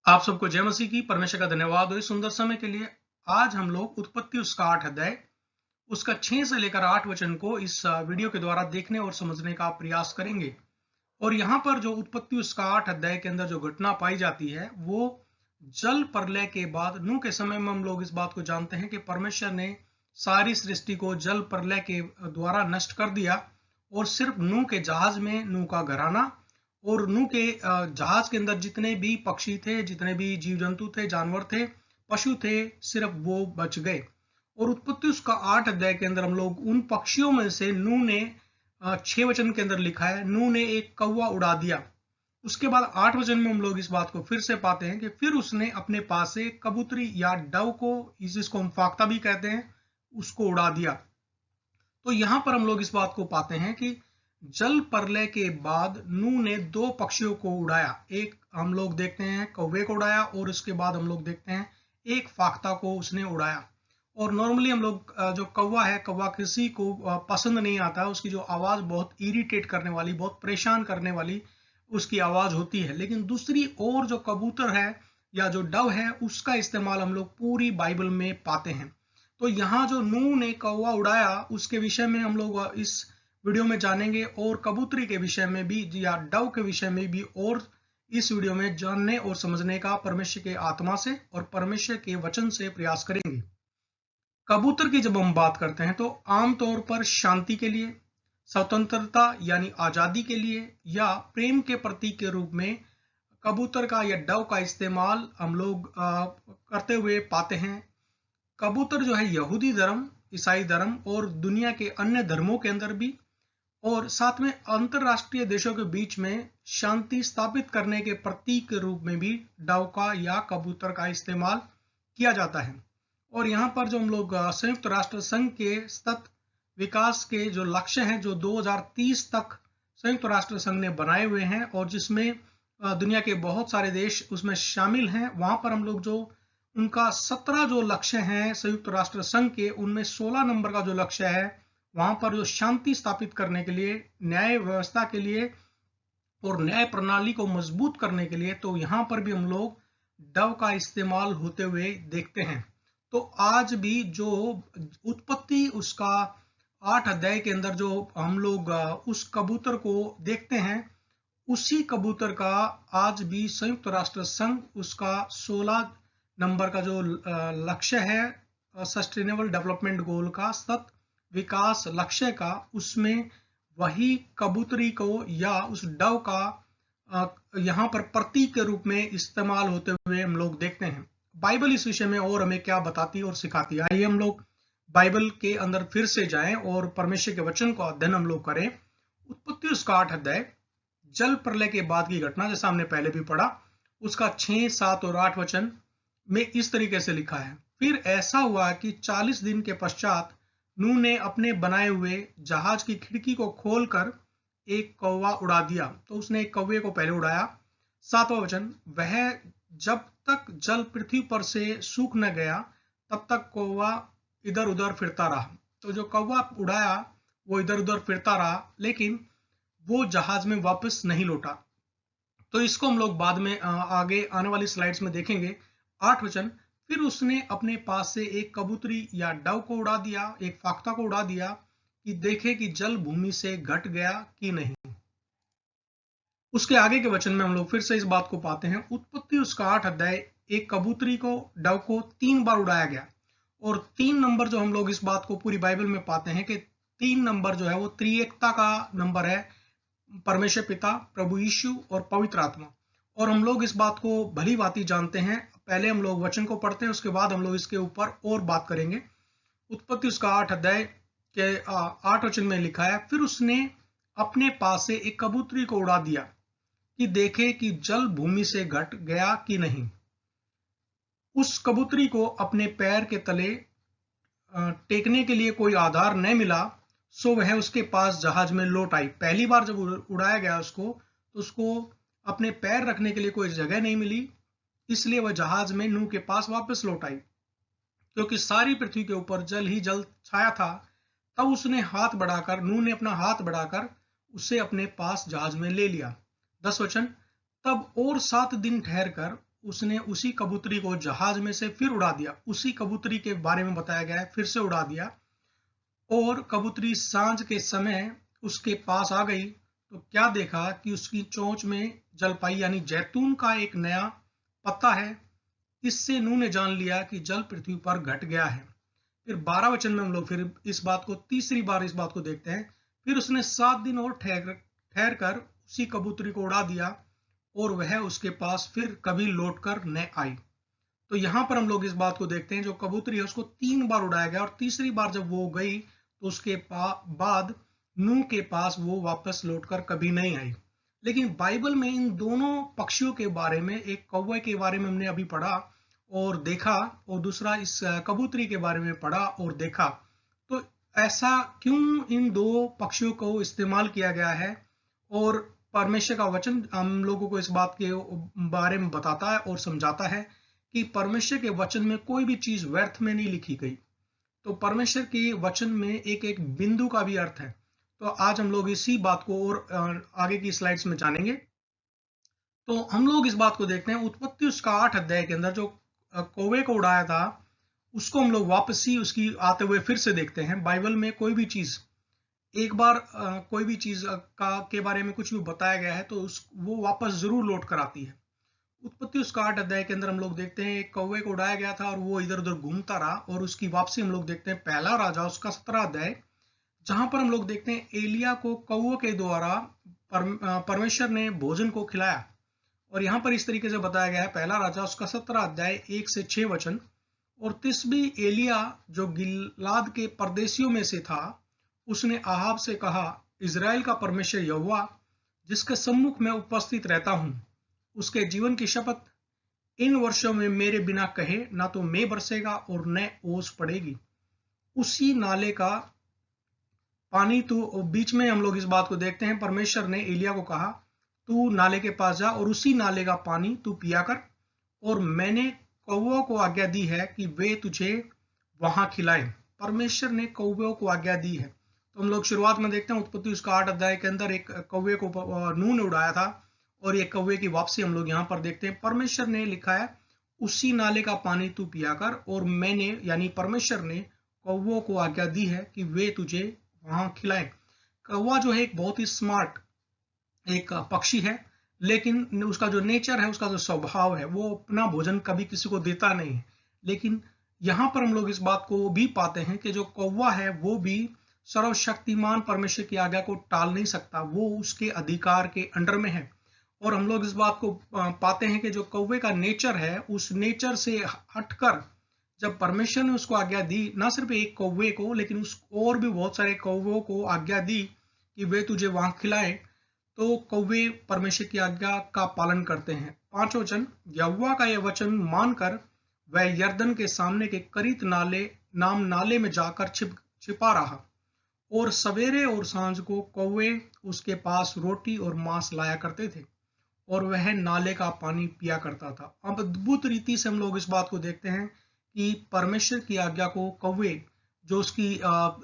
आप सबको जय मसीह की। परमेश्वर का धन्यवाद हो इस सुंदर समय के लिए। आज हम लोग उत्पत्ति उसका 8 अध्याय उसका 6 से लेकर 8 वचन को इस वीडियो के द्वारा देखने और समझने का प्रयास करेंगे। और यहाँ पर जो उत्पत्ति उसका 8 अध्याय के अंदर जो घटना पाई जाती है वो जल प्रलय के बाद नूह के समय में हम लोग इस बात को जानते हैं कि परमेश्वर ने सारी सृष्टि को जल प्रलय के द्वारा नष्ट कर दिया और सिर्फ नूह के जहाज में नूह का घराना और नूह के जहाज के अंदर जितने भी पक्षी थे, जितने भी जीव जंतु थे, जानवर थे, पशु थे, सिर्फ वो बच गए। और उत्पत्ति उसका 8 अध्याय के अंदर हम लोग उन पक्षियों में से नूह ने 6 वचन के अंदर लिखा है, नूह ने एक कौवा उड़ा दिया। उसके बाद 8 वचन में हम लोग इस बात को फिर से पाते हैं कि फिर उसने अपने पास से कबूतरी या डव को, जिसको हम फाख्ता भी कहते हैं, उसको उड़ा दिया। तो यहां पर हम लोग इस बात को पाते हैं कि जल प्रलय के बाद नूह ने 2 पक्षियों को उड़ाया। एक हम लोग देखते हैं कौवे को उड़ाया और उसके बाद हम लोग देखते हैं एक फाख्ता को उसने उड़ाया। और नॉर्मली हम लोग जो कौवा है, कौवा किसी को पसंद नहीं आता। उसकी जो आवाज बहुत इरिटेट करने वाली, बहुत परेशान करने वाली उसकी आवाज होती है। लेकिन दूसरी ओर जो कबूतर है या जो डव है, उसका इस्तेमाल हम लोग पूरी बाइबल में पाते हैं। तो यहाँ जो नूह ने कौवा उड़ाया उसके विषय में हम लोग इस वीडियो में जानेंगे और कबूतरी के विषय में भी या डव के विषय में भी, और इस वीडियो में जानने और समझने का परमेश्वर के आत्मा से और परमेश्वर के वचन से प्रयास करेंगे। कबूतर की जब हम बात करते हैं तो आमतौर पर शांति के लिए, स्वतंत्रता यानी आजादी के लिए या प्रेम के प्रतीक के रूप में कबूतर का या डव का इस्तेमाल हम लोग करते हुए पाते हैं। कबूतर जो है यहूदी धर्म, ईसाई धर्म और दुनिया के अन्य धर्मों के अंदर भी, और साथ में अंतरराष्ट्रीय देशों के बीच में शांति स्थापित करने के प्रतीक के रूप में भी डव का या कबूतर का इस्तेमाल किया जाता है। और यहाँ पर जो हम लोग संयुक्त राष्ट्र संघ के सतत विकास के जो लक्ष्य हैं, जो 2030 तक संयुक्त राष्ट्र संघ ने बनाए हुए हैं और जिसमें दुनिया के बहुत सारे देश उसमें शामिल हैं, वहां पर हम लोग जो उनका 17 जो लक्ष्य हैं संयुक्त राष्ट्र संघ के, उनमें 16 नंबर का जो लक्ष्य है वहां पर जो शांति स्थापित करने के लिए, न्याय व्यवस्था के लिए और न्याय प्रणाली को मजबूत करने के लिए, तो यहाँ पर भी हम लोग डव का इस्तेमाल होते हुए देखते हैं। तो आज भी जो उत्पत्ति उसका 8 अध्याय के अंदर जो हम लोग उस कबूतर को देखते हैं, उसी कबूतर का आज भी संयुक्त राष्ट्र संघ उसका 16 नंबर का जो लक्ष्य है सस्टेनेबल डेवलपमेंट गोल का, सतत विकास लक्ष्य का, उसमें वही कबूतरी को या उस डव का यहाँ पर प्रतीक के रूप में इस्तेमाल होते हुए हम लोग देखते हैं। बाइबल इस विषय में और हमें क्या बताती और सिखाती है, आइए हम लोग बाइबल के अंदर फिर से जाएं और परमेश्वर के वचन को अध्ययन हम लोग करें। उत्पत्ति उसका 8 अध्याय जल प्रलय के बाद की घटना, जैसा हमने पहले भी पढ़ा, उसका 6, 7 और 8 वचन में इस तरीके से लिखा है। फिर ऐसा हुआ कि 40 दिन के पश्चात नूह ने अपने बनाए हुए जहाज की खिड़की को खोलकर एक कौवा उड़ा दिया। तो उसने एक कौवे को पहले उड़ाया। 7वां वचन, वह जब तक जल पृथ्वी पर से सूख न गया तब तक कौवा इधर उधर फिरता रहा। तो जो कौवा उड़ाया वो इधर उधर फिरता रहा, लेकिन वो जहाज में वापस नहीं लौटा। तो इसको हम लोग बाद में आगे आने वाली स्लाइड्स में देखेंगे। 8 वचन, फिर उसने अपने पास से एक कबूतरी या डव को उड़ा दिया, एक फाख्ता को उड़ा दिया कि देखे कि जल भूमि से घट गया कि नहीं। उसके आगे के वचन में हम लोग फिर से इस बात को पाते हैं। उत्पत्ति उसका 8 अध्याय, एक कबूतरी को, डव को 3 बार उड़ाया गया। और 3 नंबर जो हम लोग इस बात को पूरी बाइबल में पाते हैं कि 3 नंबर जो है वो त्रिएकता का नंबर है, परमेश्वर पिता, प्रभु यीशु और पवित्र आत्मा। और हम लोग इस बात को भली भांति जानते हैं। पहले हम लोग वचन को पढ़ते हैं, उसके बाद हम लोग इसके ऊपर और बात करेंगे। उत्पत्ति उसका 8 अध्याय के 8 वचन में लिखा है, फिर उसने अपने पास से एक कबूतरी को उड़ा दिया कि देखे कि जल भूमि से घट गया कि नहीं। उस कबूतरी को अपने पैर के तले टेकने के लिए कोई आधार न मिला, सो वह उसके पास जहाज में लौट आई। पहली बार जब उड़ाया गया उसको, तो उसको अपने पैर रखने के लिए कोई जगह नहीं मिली, इसलिए वह जहाज में नूह के पास वापस लौट आई। क्योंकि सारी पृथ्वी के ऊपर जल ही जल छाया था, तब उसने हाथ बढ़ाकर, नूह ने अपना हाथ बढ़ाकर उसे अपने पास जहाज में ले लिया। 10 वचन, तब और 7 दिन ठहर कर उसने उसी कबूतरी को जहाज में से फिर उड़ा दिया। उसी कबूतरी के बारे में बताया गया है, फिर से उड़ा दिया। और कबूतरी सांझ के समय उसके पास आ गई तो क्या देखा कि उसकी चोंच में जलपाई यानी जैतून का एक नया पत्ता है। इससे नूह ने जान लिया कि जल पृथ्वी पर घट गया है। फिर 12 वचन में हम लोग फिर इस बात को तीसरी बार इस बात को देखते हैं। फिर उसने 7 दिन और ठहर कर उसी कबूतरी को उड़ा दिया और वह उसके पास फिर कभी लौट कर न आई। तो यहाँ पर हम लोग इस बात को देखते हैं, जो कबूतरी है उसको 3 बार उड़ाया गया और तीसरी बार जब वो गई तो उसके बाद नूह के पास वो वापस लौटकर कभी नहीं आई। लेकिन बाइबल में इन दोनों पक्षियों के बारे में, एक कौवे के बारे में हमने अभी पढ़ा और देखा, और दूसरा इस कबूतरी के बारे में पढ़ा और देखा। तो ऐसा क्यों इन दो पक्षियों को इस्तेमाल किया गया है? और परमेश्वर का वचन हम लोगों को इस बात के बारे में बताता है और समझाता है कि परमेश्वर के वचन में कोई भी चीज व्यर्थ में नहीं लिखी गई। तो परमेश्वर के वचन में एक एक बिंदु का भी अर्थ है। तो आज हम लोग इसी बात को और आगे की स्लाइड्स में जानेंगे। तो हम लोग इस बात को देखते हैं, उत्पत्ति उसका 8 अध्याय के अंदर जो कौवे को उड़ाया था उसको हम लोग वापसी उसकी आते हुए फिर से देखते हैं। बाइबल में कोई भी चीज एक बार कोई भी चीज के बारे में कुछ भी बताया गया है तो वो वापस जरूर लौट कर आती है। उत्पत्ति उसका 8 अध्याय के अंदर हम लोग देखते हैं एक कौवे को उड़ाया गया था और वो इधर उधर घूमता रहा, और उसकी वापसी हम लोग देखते हैं पहला राजा उसका 17 अध्याय, जहां पर हम लोग देखते हैं एलिया को कौवे के द्वारा परमेश्वर ने भोजन को खिलाया। और यहाँ पर इस तरीके से बताया गया है, पहला राजा उसका 17 अध्याय 1 से 6 वचन। और तिस्बी एलिया जो गिलाद के परदेशियों में से था, उसने आहाब से कहा, इजराइल का परमेश्वर यहोवा जिसके सम्मुख में उपस्थित रहता हूं, उसके जीवन की शपथ, इन वर्षों में मेरे बिना कहे ना तो मैं बरसेगा और न ओस पड़ेगी। उसी नाले का पानी तू, बीच में हम लोग इस बात को देखते हैं, परमेश्वर ने एलिया को कहा तू नाले के पास जा और उसी नाले का पानी तू पिया कर, और मैंने कौवों को आज्ञा दी है कि वे तुझे वहां खिलाएं। परमेश्वर ने कौवों को आज्ञा दी है। तो हम लोग शुरुआत में देखते हैं उत्पत्ति उसका 8 अध्याय के अंदर एक कौवे को नूह ने उड़ाया था, और एक कौवे की वापसी हम लोग यहाँ पर देखते हैं। परमेश्वर ने लिखा है उसी नाले का पानी तू पिया कर, और मैंने यानी परमेश्वर ने कौवों को आज्ञा दी है कि वे तुझे वहां खिलाएं। कौवा जो है एक बहुत ही स्मार्ट एक पक्षी है, लेकिन उसका जो नेचर है, उसका जो स्वभाव है, वो अपना भोजन कभी किसी को देता नहीं है। लेकिन यहाँ पर हम लोग इस बात को भी पाते हैं कि जो कौवा है वो भी सर्वशक्तिमान परमेश्वर की आज्ञा को टाल नहीं सकता, वो उसके अधिकार के अंडर में है। और हम लोग इस बात को पाते हैं कि जो कौवे का नेचर है, उस नेचर से हटकर जब परमेश्वर ने उसको आज्ञा दी, ना सिर्फ एक कौवे को लेकिन उस और भी बहुत सारे कौवों को आज्ञा दी कि वे तुझे वहां खिलाएं, तो कौवे परमेश्वर की आज्ञा का पालन करते हैं। 5 वचन, यहोवा का यह वचन मानकर वह यर्दन के सामने के करीत नाले में जाकर छिपा रहा, और सवेरे और सांझ को कौवे उसके पास रोटी और मांस लाया करते थे, और वह नाले का पानी पिया करता था। अब अद्भुत रीति से हम लोग इस बात को देखते हैं कि परमेश्वर की आज्ञा को कौवे जो उसकी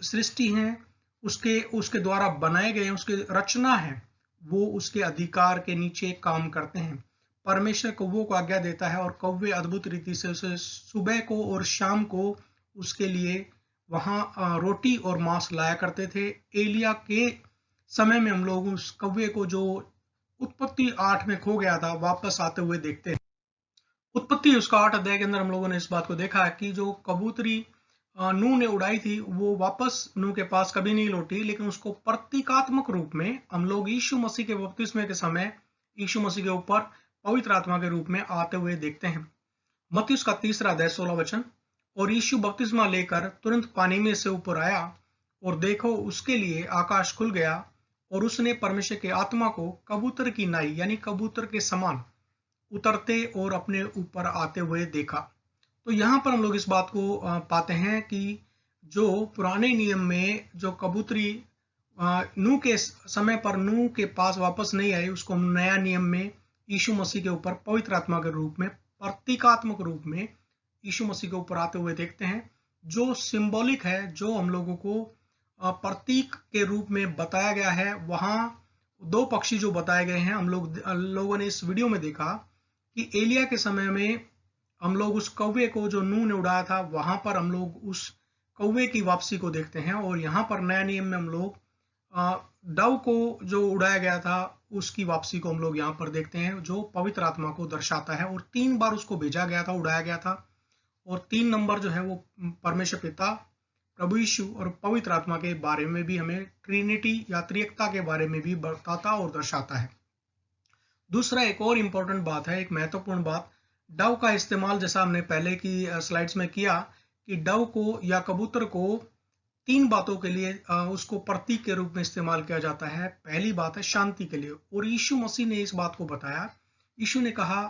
सृष्टि है, उसके द्वारा बनाए गए, उसके रचना है, वो उसके अधिकार के नीचे काम करते हैं। परमेश्वर कौवों को आज्ञा देता है और कौवे अद्भुत रीति से उसे सुबह को और शाम को उसके लिए वहां रोटी और मांस लाया करते थे। एलिया के समय में हम लोग उस कौवे को जो उत्पत्ति 8 में खो गया था वापस आते हुए देखते हैं। उत्पत्ति उसका 8 अध्याय के अंदर हम लोगों ने इस बात को देखा है कि जो कबूतरी नूह ने उड़ाई थी वो वापस नूह के पास कभी नहीं लौटी, लेकिन उसको प्रतीकात्मक रूप में हम लोग यीशु मसीह के बपतिस्मे के समय यीशु मसीह के ऊपर पवित्र आत्मा के रूप में आते हुए देखते हैं। मत्ती उसका 3 अध्याय 16 वचन, और यीशु बपतिस्मा लेकर तुरंत पानी में से ऊपर आया, और देखो उसके लिए आकाश खुल गया, और उसने परमेश्वर के आत्मा को कबूतर की नाई यानी कबूतर के समान उतरते और अपने ऊपर आते हुए देखा। तो यहाँ पर हम लोग इस बात को पाते हैं कि जो पुराने नियम में जो कबूतरी नूह के समय पर नूह के पास वापस नहीं आई, उसको नया नियम में यीशु मसीह के ऊपर पवित्र आत्मा के रूप में प्रतीकात्मक रूप में यीशु मसीह के ऊपर आते हुए देखते हैं, जो सिंबॉलिक है, जो हम लोगों को प्रतीक के रूप में बताया गया है। वहां 2 पक्षी जो बताए गए हैं, हम लोगों ने इस वीडियो में देखा कि एलिया के समय में हम लोग उस कौवे को जो नूह ने उड़ाया था, वहां पर हम लोग उस कौवे की वापसी को देखते हैं। और यहाँ पर नया नियम में हम लोग डव को जो उड़ाया गया था उसकी वापसी को हम लोग यहाँ पर देखते हैं, जो पवित्र आत्मा को दर्शाता है। और 3 बार उसको भेजा गया था, उड़ाया गया था। और 3 नंबर जो है वो परमेश्वर पिता, प्रभु यीशु और पवित्र आत्मा के बारे में भी हमें ट्रिनिटी या त्रिएकता के बारे में भी बताता और दर्शाता है। दूसरा एक और इम्पोर्टेंट बात है, एक महत्वपूर्ण बात, डव का इस्तेमाल जैसा हमने पहले की स्लाइड्स में किया कि डव को या कबूतर को 3 बातों के लिए उसको प्रतीक के रूप में इस्तेमाल किया जाता है। पहली बात है शांति के लिए, और यीशु मसीह ने इस बात को बताया। यीशु ने कहा,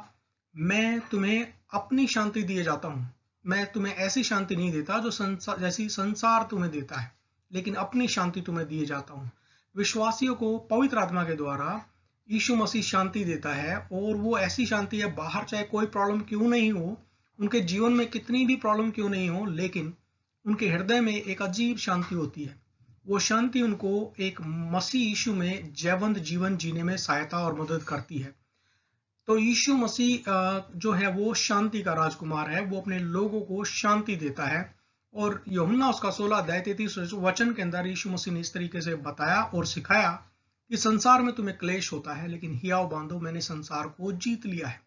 मैं तुम्हें अपनी शांति दिए जाता हूँ, मैं तुम्हें ऐसी शांति नहीं देता जो जैसी संसार तुम्हें देता है, लेकिन अपनी शांति तुम्हें दिए जाता हूँ। विश्वासियों को पवित्र आत्मा के द्वारा यीशु मसीह शांति देता है, और वो ऐसी शांति है, बाहर चाहे कोई प्रॉब्लम क्यों नहीं हो, उनके जीवन में कितनी भी प्रॉब्लम क्यों नहीं हो, लेकिन उनके हृदय में एक अजीब शांति होती है। वो शांति उनको एक मसीह यीशु में जयवंत जीवन जीने में सहायता और मदद करती है। तो यीशु मसीह जो है वो शांति का राजकुमार है, वो अपने लोगों को शांति देता है। और यूहन्ना उसका 16 अध्याय 33 वचन के अंदर यीशु मसीह ने इस तरीके से बताया और सिखाया कि संसार में तुम्हें क्लेश होता है, लेकिन हियाव बांधो, मैंने संसार को जीत लिया है।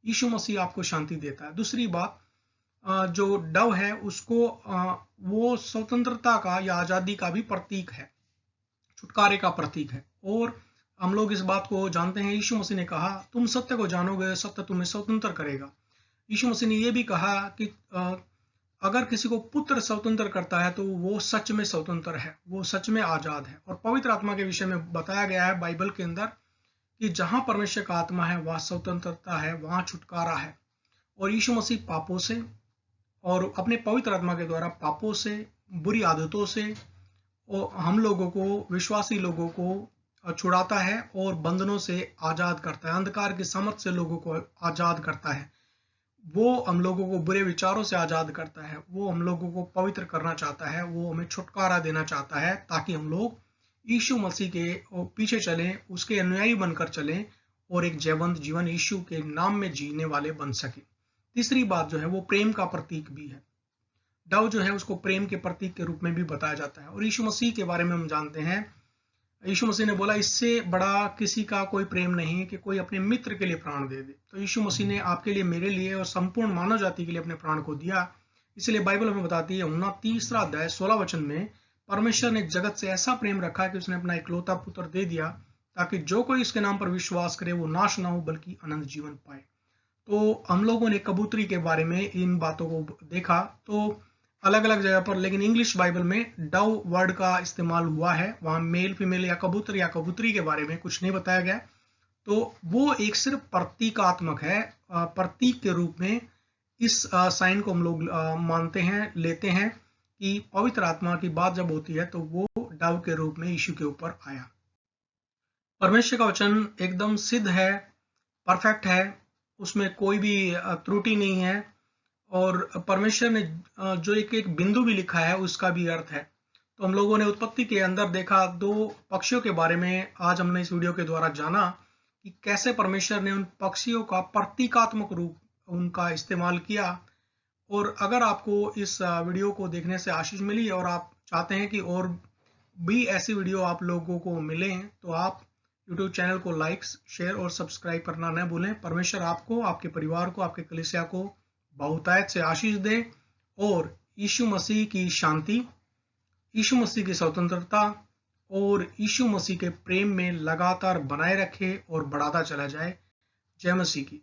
यीशु मसीह आपको शांति देता है। दूसरी बात, जो डव है उसको वो स्वतंत्रता का या आजादी का भी प्रतीक है, छुटकारे का प्रतीक है। और हम लोग इस बात को जानते हैं, यीशु मसीह ने कहा, तुम सत्य को जानोगे, सत्य तुम्हें स्वतंत्र करेगा। यीशु मसीह ने यह भी कहा कि अगर किसी को पुत्र स्वतंत्र करता है तो वो सच में स्वतंत्र है, वो सच में आजाद है। और पवित्र आत्मा के विषय में बताया गया है बाइबल के अंदर कि जहां परमेश्वर का आत्मा है वहां स्वतंत्रता है, वहां छुटकारा है। और यीशु मसीह पापों से और अपने पवित्र आत्मा के द्वारा पापों से, बुरी आदतों से और हम लोगों को, विश्वासी लोगों को छुड़ाता है और बंधनों से आजाद करता है, अंधकार की समझ से लोगों को आजाद करता है। वो हम लोगों को बुरे विचारों से आजाद करता है, वो हम लोगों को पवित्र करना चाहता है, वो हमें छुटकारा देना चाहता है, ताकि हम लोग यीशु मसीह के पीछे चलें, उसके अनुयायी बनकर चलें और एक जयवंत जीवन यीशु के नाम में जीने वाले बन सके। तीसरी बात जो है वो प्रेम का प्रतीक भी है। डव जो है उसको प्रेम के प्रतीक के रूप में भी बताया जाता है। और यीशु मसीह के बारे में हम जानते हैं, यीशु मसीह ने बोला, इससे बड़ा किसी का कोई प्रेम नहीं कि कोई अपने मित्र के लिए प्राण दे दे। तो यीशु मसीह ने आपके लिए, मेरे लिए और संपूर्ण मानव जाति के लिए अपने प्राण को दिया। इसलिए बाइबल हमें बताती है, यूहन्ना 3 अध्याय 16 वचन में, परमेश्वर ने जगत से ऐसा प्रेम रखा कि उसने अपना इकलौता पुत्र दे दिया, ताकि जो कोई इसके नाम पर विश्वास करे वो नाश ना हो बल्कि अनंत जीवन पाए। तो हम लोगों ने कबूतरी के बारे में इन बातों को देखा तो अलग अलग जगह पर, लेकिन इंग्लिश बाइबल में डव वर्ड का इस्तेमाल हुआ है, वहां मेल फीमेल या कबूतरी के बारे में कुछ नहीं बताया गया। तो वो एक सिर्फ प्रतीकात्मक है, प्रतीक के रूप में इस साइन को हम लोग मानते हैं, लेते हैं कि पवित्र आत्मा की बात जब होती है तो वो डव के रूप में यीशु के ऊपर आया। परमेश्वर का वचन एकदम सिद्ध है, परफेक्ट है, उसमें कोई भी त्रुटि नहीं है। और परमेश्वर ने जो एक एक बिंदु भी लिखा है उसका भी अर्थ है। तो हम लोगों ने उत्पत्ति के अंदर देखा 2 पक्षियों के बारे में, आज हमने इस वीडियो के द्वारा जाना कि कैसे परमेश्वर ने उन पक्षियों का प्रतीकात्मक रूप उनका इस्तेमाल किया। और अगर आपको इस वीडियो को देखने से आशीष मिली और आप चाहते हैं कि और भी ऐसी वीडियो आप लोगों को मिलें, तो आप YouTube चैनल को लाइक, शेयर और सब्सक्राइब करना न भूलें। परमेश्वर आपको, आपके परिवार को, आपके कलीसिया को बहुतायत से आशीष दे और यीशु मसीह की शांति, यीशु मसीह की स्वतंत्रता और यीशु मसीह के प्रेम में लगातार बनाए रखे और बढ़ाता चला जाए। जय मसीह की।